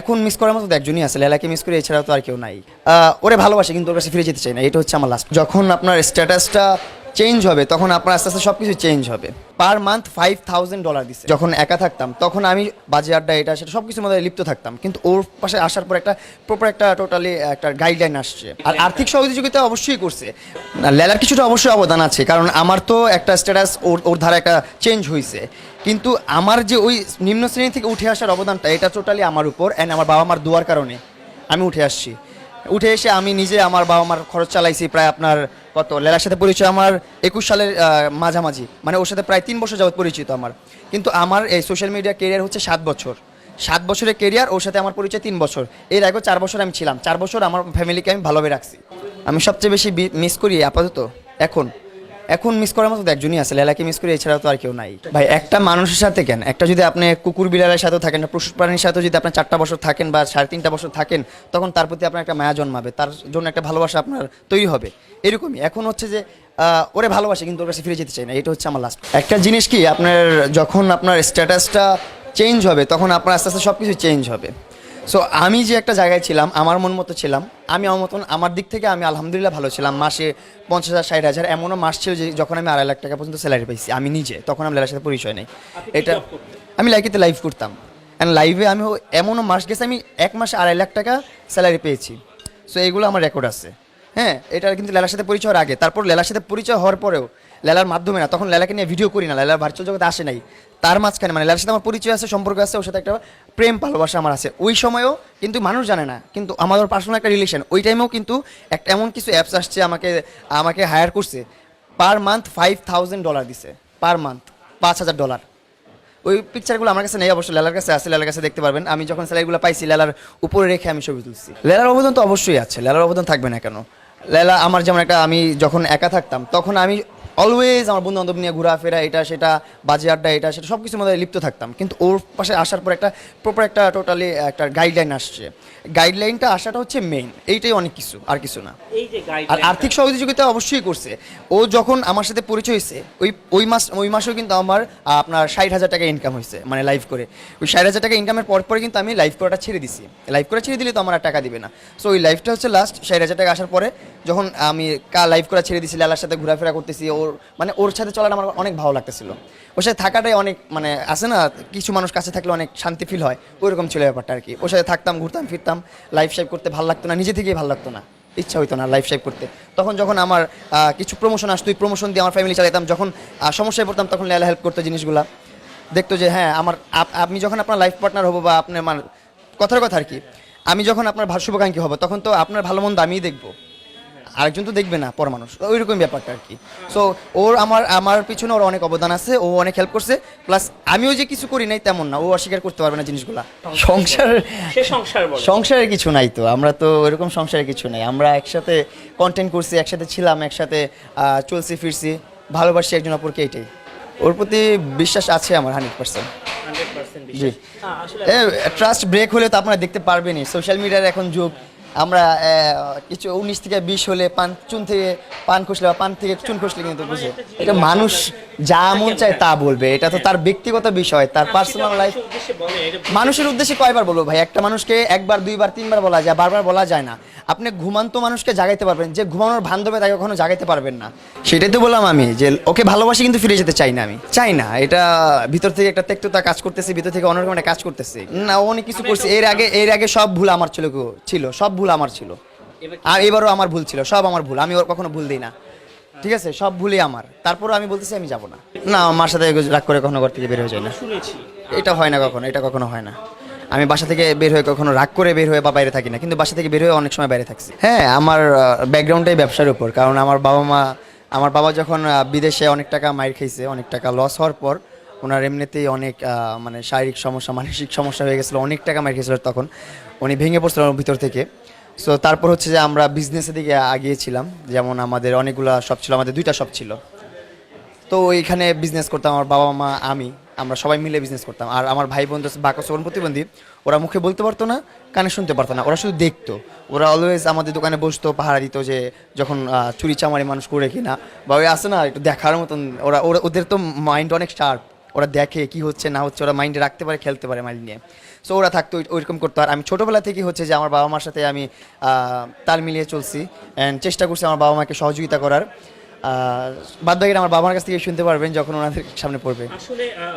এখন মিস করার মতো তো একজনই আছে, লেলাকে মিস করি, এছাড়াও তো আর কেউ নাই। ওরে ভালোবাসে কিন্তু ওর কাছে ফিরে যেতে চাই না, এটা হচ্ছে আমার লাস্ট। যখন আপনার স্ট্যাটাসটা চেঞ্জ হবে তখন আপনার আস্তে আস্তে সব কিছু চেঞ্জ হবে। পার মান্থ $5,000 দিচ্ছে। যখন একা থাকতাম তখন আমি বাজে আড্ডা এটা সেটা সব কিছুর মধ্যে লিপ্ত থাকতাম, কিন্তু ওর পাশে আসার পর একটা প্রপার একটা টোটালি একটা গাইডলাইন আসছে। আর আর্থিক সহযোগিতা অবশ্যই করছে, না লেলার কিছুটা অবশ্যই অবদান আছে, কারণ আমার তো একটা স্ট্যাটাস ওর ওর ধারা একটা চেঞ্জ হয়েছে, কিন্তু আমার যে ওই নিম্ন শ্রেণী থেকে উঠে আসার অবদানটা এটা টোটালি আমার উপর, অ্যান্ড আমার বাবা মার দোয়ার কারণে আমি উঠে আসছি। উঠে এসে আমি নিজে আমার বাবা মার খরচ চালাইছি প্রায় আপনার কত। লেলার সাথে পরিচয় আমার 21 সালের মাঝামাঝি, মানে ওর সাথে প্রায় 3 বছর যাবত পরিচিত আমার। কিন্তু আমার এই সোশ্যাল মিডিয়া কেরিয়ার হচ্ছে 7 বছর। 7 বছরের কেরিয়ার, ওর সাথে আমার পরিচয় 3 বছর। এর আগেও 4 বছর আমি ছিলাম, 4 বছর আমার ফ্যামিলিকে আমি ভালোভাবে রাখছি। আমি সবচেয়ে বেশি মিস করি আপাতত এখন এখন মিস করার মতো তো একজনই আছে, লেলাকে মিস করি, এছাড়াও তো আর কেউ নাই। ভাই একটা মানুষের সাথে কেন, একটা যদি আপনি কুকুর বিড়ালের সাথেও থাকেন, পশু প্রাণীর সাথেও যদি আপনার 4টা বছর থাকেন বা 3.5 বছর থাকেন, তখন তার প্রতি আপনার একটা মায়া জন্মাবে, তার জন্য একটা ভালোবাসা আপনার তৈরি হবে। এরকমই এখন হচ্ছে যে ওরে ভালোবাসে কিন্তু ওর কাছে ফিরে যেতে চাই না, এটা হচ্ছে আমার লাস্ট। একটা জিনিস কি, আপনার যখন আপনার স্ট্যাটাসটা চেঞ্জ হবে তখন আপনার আস্তে আস্তে সব কিছু চেঞ্জ হবে। সো আমি যে একটা জায়গায় ছিলাম, আমার মন মতো ছিলাম, আমি আমার মতন আমার দিক থেকে আমি আলহামদুলিল্লাহ ভালো ছিলাম। মাসে 50,000 60,000 এমনও মাস ছিল যে যখন আমি 2.5 লাখ টাকা পর্যন্ত স্যালারি পাইছি আমি নিজে, তখন আমি লেলার সাথে পরিচয় নেই। এটা আমি লাইকেতে লাইভ করতাম, অ্যান্ড লাইভে আমি এমনও মাস গেছে আমি 1 মাসে 2.5 লাখ টাকা স্যালারি পেয়েছি। সো এগুলো আমার রেকর্ড আছে। হ্যাঁ, এটা কিন্তু লেলার সাথে পরিচয় হওয়ার আগে। তারপর লেলার সাথে পরিচয় হওয়ার পরেও লেলার মাধ্যমে না, তখন লেলাকে নিয়ে ভিডিও করি না, লেলার ভার্চুয়াল জগতে আসে নাই। তার মাঝখানে মানে লেলার সাথে আমার পরিচয় আছে, সম্পর্ক আছে, ওর সাথে একটা প্রেম ভালোবাসা আমার আছে ওই সময়ও, কিন্তু মানুষ জানে না, কিন্তু আমাদের পার্সোনাল একটা রিলেশন। ওই টাইমেও কিন্তু একটা এমন কিছু অ্যাপস আসছে, আমাকে আমাকে হায়ার করছে, পার মান্থ $5,000 দিছে, পার মান্থ $5,000। ওই পিকচারগুলো আমার কাছে নেই, অবশ্যই লেলার কাছে আছে, লেলার কাছে দেখতে পারবেন। আমি যখন স্যালারিগুলো পাইছি লেলার উপরে রেখে আমি ছবি তুলছি। লেলার অবদান তো অবশ্যই আছে, লেলার অবদান থাকবে না কেন। লেলা আমার যেমন একটা, আমি যখন একা থাকতাম তখন আমি অলওয়েজ আমার বন্ধু বান্ধব নিয়ে ঘোরাফেরা এটা সেটা বাজে আড্ডা এটা সেটা সব কিছুর মধ্যে লিপ্ত থাকতাম, কিন্তু ওর পাশে আসার পর একটা প্রপার একটা টোটালি একটা গাইডলাইন আসছে। গাইডলাইনটা আসাটা হচ্ছে মেইন, এইটাই অনেক কিছু, আর কিছু না। আর আর্থিক সহযোগিতা অবশ্যই করছে। ও যখন আমার সাথে পরিচয় হয়েছে ওই মাসেও কিন্তু আমার আপনার 60,000 টাকা ইনকাম হয়েছে, মানে লাইভ করে। ওই 60,000 টাকা ইনকামের পরে কিন্তু আমি লাইভ করাটা ছেড়ে দিছি। লাইভ করা ছেড়ে দিলে তো আমার আর টাকা দিবে না। সো ওই লাইভটা হচ্ছে লাস্ট। 60,000 টাকা আসার পরে যখন আমি লাইভ করা ছেড়ে দিছি, লালার সাথে ঘোরাফেরা করতেছি, ওর সাথে চলাটা আমার অনেক ভালো লাগতেছিল। ওর সাথে থাকাটাই অনেক, মানে আছে না কিছু মানুষ কাছে থাকলে অনেক শান্তি ফিল হয়, ওইরকম ছিল ব্যাপারটা আর কি। ওর সাথে থাকতাম, ঘুরতাম ফিরতাম, লাইফ শেপ করতে ভালো লাগতো না, নিজে থেকেই ভালো লাগতো না, ইচ্ছা হইতো না লাইফ শেপ করতে। তখন যখন আমার কিছু প্রমোশন আসতো, ওই প্রমোশন দিয়ে আমার ফ্যামিলি চালাতাম। যখন সমস্যায় পড়তাম তখন লেলা হেল্প করতো, জিনিসগুলা দেখতো যে হ্যাঁ আমি যখন আপনার লাইফ পার্টনার হবো বা আপনার মানে কথার কথা আর কি, আমি যখন আপনার শুভাকাঙ্ক্ষী হবো তখন তো আপনার ভালো মন্দ আমিই দেখবো, আরেকজন তো দেখবে না, পর মানুষ, ওইরকম ব্যাপারটা আর কি। সো ওর আমার পিছনে ওর অনেক অবদান আছে, ও অনেক হেল্প করছে। প্লাস আমিও যে কিছু করি নাই তেমন না, ও অস্বীকার করতে পারবে না জিনিসগুলা। সংসারের কিছু নাই তো, আমরা তো ওইরকম সংসারের কিছু নাই। আমরা একসাথে কন্টেন্ট করছি, একসাথে ছিলাম, একসাথে চলছি ফিরছি, ভালোবাসি একজন অপরকে, এইটাই। ওর প্রতি বিশ্বাস আছে আমার 100%। জি, ট্রাস্ট ব্রেক হলে তো আপনারা দেখতে পারবেনই, সোশ্যাল মিডিয়ার এখন যুগ। আমরা কিছু 19 থেকে 20 হলে চুন থেকে পান খসলে বা পান থেকে চুন খসলে কিন্তু বুঝে, এটা মানুষ যা মন চায় তা বলবে, এটা তো তার ব্যক্তিগত বিষয়, তার পার্সোনাল লাইফ। মানুষের উদ্দেশ্যে কয়বার বলবো ভাই? একটা মানুষকে একবার, দুইবার, তিনবার বলা যায়, বারবার বলা যায় না। আপনি ঘুমান্ত মানুষকে জাগাইতে পারবেন, যে ঘুমানোর ভান ধরবে তাকে কখনো জাগাইতে পারবেন না। সেটাই তো বললাম আমি, যে ওকে ভালোবাসি কিন্তু ফিরে যেতে চাই না, আমি চাই না। এটা ভিতর থেকে একটা তেক্ততা কাজ করতেছে, ভিতর থেকে অন্যরকম একটা কাজ করতেছে না। অনেক কিছু করছে এর আগে সব ভুল আমার ছিল, সব ভুল আমার ছিল, আর এবারও আমার ভুল ছিল, সব আমার ভুল। আমি ওর কখনো ভুল দিই না, ঠিক আছে? সব ভুলই আমার। তারপরও আমি বলতেছি আমি যাবো না। না, আমার সাথে রাগ করে কখনো ঘর থেকে বের হয়ে যায় না, এটা হয় না কখনো, এটা কখনো হয় না। আমি বাসা থেকে বের হয়ে কখনো রাগ করে বের হয়ে বা বাইরে থাকি না, কিন্তু বাসা থেকে বের হয়ে অনেক সময় বাইরে থাকছি। হ্যাঁ, আমার ব্যাকগ্রাউন্ডটাই ব্যবসার উপর, কারণ আমার বাবা যখন বিদেশে অনেক টাকা মাইর খাইছে, অনেক টাকা লস হওয়ার পর ওনার এমনিতেই অনেক মানে শারীরিক সমস্যা, মানসিক সমস্যা হয়ে গেছিলো, অনেক টাকা মাইর খেয়েছিল, তখন উনি ভেঙে পড়ছিল ভিতর থেকে। সো তারপর হচ্ছে যে আমরা বিজনেসের দিকে আগিয়েছিলাম, যেমন আমাদের অনেকগুলো শপ ছিল, আমাদের 2টা শপ ছিল। তো ওইখানে বিজনেস করতাম, আমার বাবা মা আমি, আমরা সবাই মিলে বিজনেস করতাম। আর আমার ভাই বোন বাকসবন প্রতিবন্ধী, ওরা মুখে বলতে পারতো না, কানে শুনতে পারতো না, ওরা শুধু দেখতো। ওরা অলওয়েজ আমাদের দোকানে বসতো, পাহারা দিত যে যখন চুরি চামারি মানুষ করে কিনা, বা ওই আসে না একটু দেখার মতন। ওদের তো মাইন্ড অনেক শার্প, ওরা দেখে কি হচ্ছে না হচ্ছে, ওরা মাইন্ডে রাখতে পারে, খেলতে পারে মাইন্ড নিয়ে। সো ওরা থাকতো ওইরকম করতো। আর আমি ছোটোবেলা থেকে হচ্ছে যে আমার বাবা মার সাথে আমি তাল মিলিয়ে চলছি অ্যান্ড চেষ্টা করছি আমার বাবা মাকে সহযোগিতা করার। বাদ বাকিটা আমার বাবার কাছ থেকে শুনতে পারবেন যখন ওনাদের সামনে পড়বে। আসলে